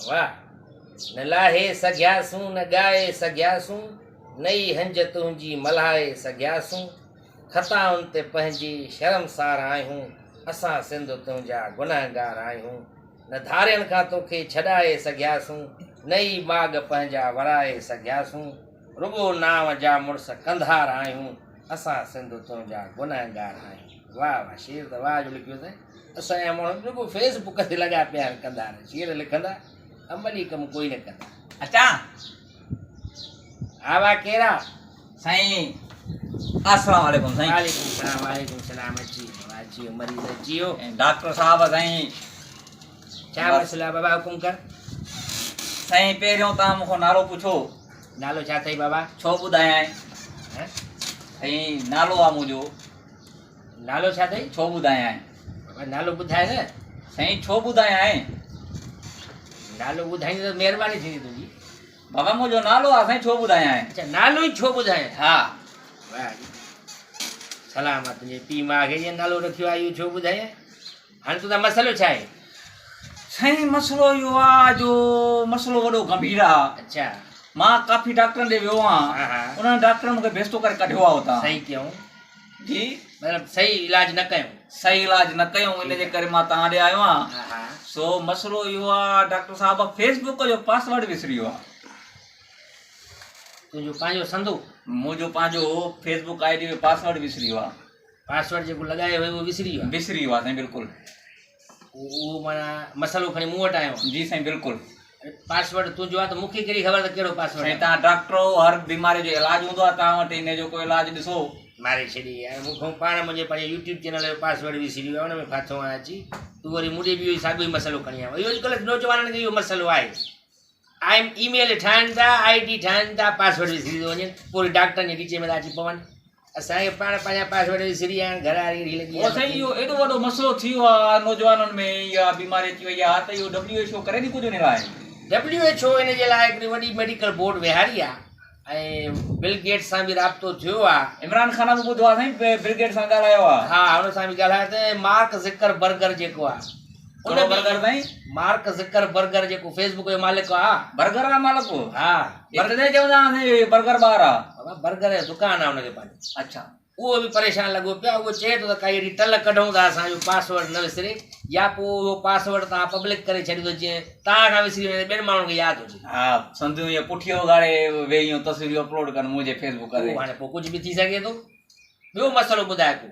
वाह न लाहे सघियासूं न ॻाए सघियासूं नई हंज तुंहिंजी मल्हाए सघियासूं ख़ताउनि ते पंहिंजी शर्मसार आहियूं असां सिंध तुंहिंजा गुनहगार आहियूं न धारियनि खां तोखे छॾाए सघियासूं नई बाग़ पंहिंजा वराए सघियासूं रुॻो नाम जा मुड़ुस कंधार आहियूं असां सिंध तुंहिंजा गुनहगार आहियूं। वाह वाह शेर त वाह जो लिखियो अथई। असांजा माण्हू रुॻो फेसबुक ते लॻा पिया आहिनि कंधार शेर लिखंदा अमली कमु कोई न कंदा। अच्छा हा वाह कहिड़ा साईं अस्सलाम वालेकुम साईं। वालेकुम सलाम अची वियो मरीज़ अची वियो। डॉक्टर साहब साईं छा मसइलो आहे बाबा हुकुम कर। साईं पहिरियों तव्हां मूंखां नालो पुछो। नालो छा अथई बाबा? छो ॿुधायां हैं? साईं नालो आहे मुंहिंजो। नालो छा अथई? छो ॿुधायां बाबा नालो ॿुधाए न। साईं छो ॿुधायां नालो ॿुधाईंदी त महिरबानी थींदी तुंहिंजी। बाबा मुंहिंजो नालो आहे साईं छो ॿुधायां। अच्छा नालो ई छो ॿुधाए? हा वाह सलाम आहे तुंहिंजे पीउ माउ खे जीअं नालो रखियो आहे इहो छो ॿुधाए। हाणे तुंहिंजो मसइलो छा आहे? साईं मसइलो इहो आहे जो मसइलो वॾो गंभीर आहे। अच्छा मां काफ़ी डॉक्टरनि ॾे वियो आहियां। हा उन्हनि डॉक्टरनि मूंखे बेस्तो करे कढियो आहे हुतां। सही कयूं जी मतिलबु सही इलाज न कयूं। सही इलाज न कयूं इन जे करे मां तव्हां ॾे आयो आहियां। हा हा सो मसइलो इहो आहे डॉक्टर साहब फेसबुक जो पासवर्ड विसरी वियो आहे। तुंहिंजो पंहिंजो संदो मुंहिंजो पंहिंजो फेसबुक आई डी जो पासवर्ड विसरी वियो आहे। पासवर्ड जेको लॻायो हुयो उहो विसरी वियो आहे। विसरी वियो आहे साईं बिल्कुलु। उहो माना मसइलो खणी मूं वटि आयो। जी साईं बिल्कुलु। पासवर्ड तुंहिंजो आहे त मूंखे कहिड़ी ख़बर त कहिड़ो पासवर्ड साईं आहे? तव्हां डॉक्टर हो हर बीमारी जो इलाजु हूंदो आहे तव्हां वटि इन जो कोई इलाजु ॾिसो। मारे छॾी यार मूंखां पाण मुंहिंजे पंहिंजे यूट्यूब चैनल जो पासवर्ड विसरी वियो आहे हुन में फाथो आहियां अची तूं वरी मूंखे बि इहो साॻियो ई मसइलो खणी आयो। इहो अॼुकल्ह नौजवाननि खे इहो मसइलो आहे। ईमेल ठाहिनि था ID ठाहिनि था पासवर्ड विसरी थो वञे पोइ डॉक्टरनि जे विच में था अची पवनि। असांखे पाण पंहिंजा पासवर्ड विसरी विया आहिनि घर वारी लॻी उहो साईं इहो एॾो वॾो मसइलो थी वियो आहे नौजवाननि में इहा बीमारी अची वई आहे त इहो WHO करे थी कुझु हिन लाइ। WHO इन जे लाइ हिकिड़ी वॾी मेडिकल बोर्ड वेहारी आहे ऐं बिल गेट्स सां बि राब्तो थियो आहे। इमरान ख़ान बि ॿुधो आहे साईं बिल गेट्स सां ॻाल्हायो आहे। हा हुन सां बि ॻाल्हायो त मार्क ज़करबर्गर जेको आहे उन बर्गर साईं मार्क ज़करबर्गर जेको फेसबुक जो मालिक आहे बर्गर आहे मालिक। हा बर्गर चवंदा आहिनि बर्गर बार आहे। बाबा बर्गर जो दुकानु आहे हुनखे पंहिंजो। अच्छा उहो बि परेशान लॻो पियो उहो चए थो त काई अहिड़ी टल कढूं था असांजो पासवर्ड न विसरे या पोइ उहो पासवर्ड तव्हां पब्लिक करे छॾींदो जीअं तव्हां खां विसरी वञे ॿियनि माण्हुनि खे यादि हुजे। हा संधियूं इहे पुठियो गाड़े वेही तस्वीरूं अपलोड कनि मुंहिंजे फेसबुक ते। हाणे पोइ कुझु बि थी सघे थो। ॿियो मसइलो ॿुधाए को?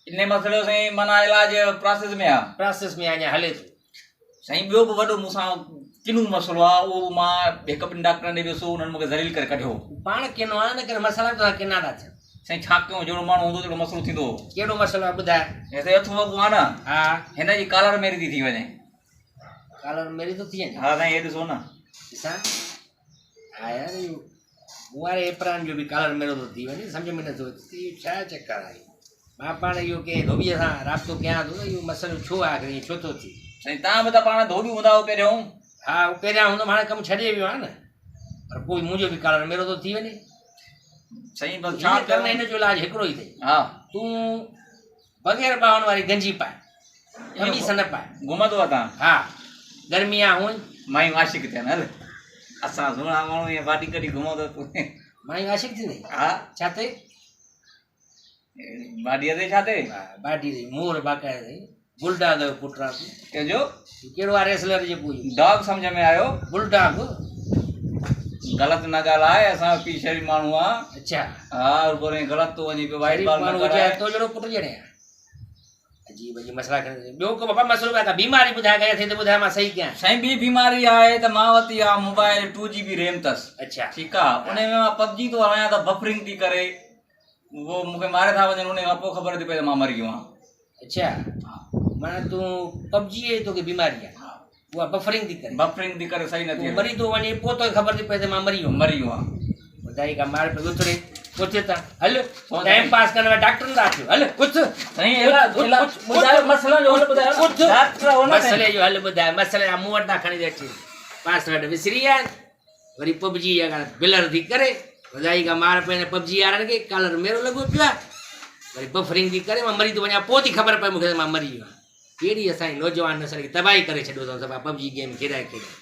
इन मसइले साईं माना इलाज प्रोसेस में आहे। प्रोसेस में अञा हले थो साईं ॿियो बि वॾो मूंसां किनो मसइलो आहे उहो मां हिकु ॿिनि डॉक्टरनि ॾे वियुसि उन्हनि मूंखे ज़लील करे कढियो। पाण किनो आहे न करे मसइला तव्हां किना था थियनि। साईं छा कयूं जहिड़ो माण्हू हूंदो जहिड़ो मसइलो थींदो। कहिड़ो मसइलो आहे ॿुधाए? ऐसे हथु वॻो आहे न हा हिन जी कालर मेरी थी वञे। कालर मेरी थो थी वञे? हा साईं हे ॾिसो न ॾिसां हा यार इहो मूं वारे एपरान जो बि कालर मेरो थो थी वञे सम्झ में नथो अचे इहो छा चकर आहे। मां पाण इहो कंहिं धोबीअ सां राब्तो कयां थो त इहो मसइलो छो आहे आख़िर ईअं छो थो थिए? साईं तव्हां बि त पाण धोबी हूंदा हो पहिरियों। हा उहो पहिरियां हूंदो हाणे कमु छॾे वियो आहे न पर पोइ मुंहिंजो बि कालर मेरो थो थी वञे। साईं बसि छा करणु हिन जो इलाजु हिकिड़ो ई अथई। हा तूं बग़ैर ॿाहुनि वारी गंजी पाए कमीस न पाए। घुमंदो आहे तव्हां? हा गर्मिया हुअं मायूं आशिक थियनि हल असां सुहिणा माण्हू ईअं बाटी कढी घुमंदो मायूं आशिक थींदी। हा छा अथई? बाडीअ ते छा अथई? बाटी अथई मोर बाक़ाइदा अथई बुलडॉग जो पुटु आहे तूं। कंहिंजो? कहिड़ो आहे रेसलर जेको डॉग सम्झ में आयो? बुलडॉग। ग़लति न ॻाल्हाए असां पीउ शरीफ़ माण्हू आहे। अच्छा हा और ग़लति थो वञे पियो वाइट बाल माण्हू हुजे तो जहिड़ो पुटु ॼणे अजीब अजीब मसइला खणी। ॿियो को बाबा मसइलो आहे बीमारी ॿुधाए गए थे त ॿुधाए मां सही कयां। साईं ॿी बीमारी आहे त मां वरिती आहे मोबाइल 2GB रैम अथसि। अच्छा ठीकु आहे उन में मां PUBG थो हलायां त बफरिंग थी करे उहो मूंखे मारे था वञनि उन खां पोइ ख़बर थी पए त मां मरी वियो आहियां। अच्छा माना तूं PUBG जी तोखे बीमारी आहे उहा बफरिंग थी करे सही नथी मरी थो वञे पोइ तोखे ख़बर थी पए त मां मरी वियो आहियां। ॿुधाई का मार पे उथड़े उथ त हल टाइम पास करण में डॉक्टर ना थियो हल उथ साईं ॿुधायो मसइलो जो हल ॿुधायो डॉक्टर हो न मसइले जो हल ॿुधाए मसइले मूं वटि ना खणी अचे पासवर्ड विसरी विया वरी PUBG जा बिलर थी करे ॿुधाई का मार पे PUBG वारनि खे कालर मेरो लॻो पियो आहे वरी बफरिंग थी करे मां मरी थो वञा पोइ थी ख़बर पए मूंखे त मां मरी वियो आहियां। कहिड़ी असांजी नौजवान नसल खे तबाही करे छॾियो अथऊं सभु PUBG गेम खेॾाए खेॾाए।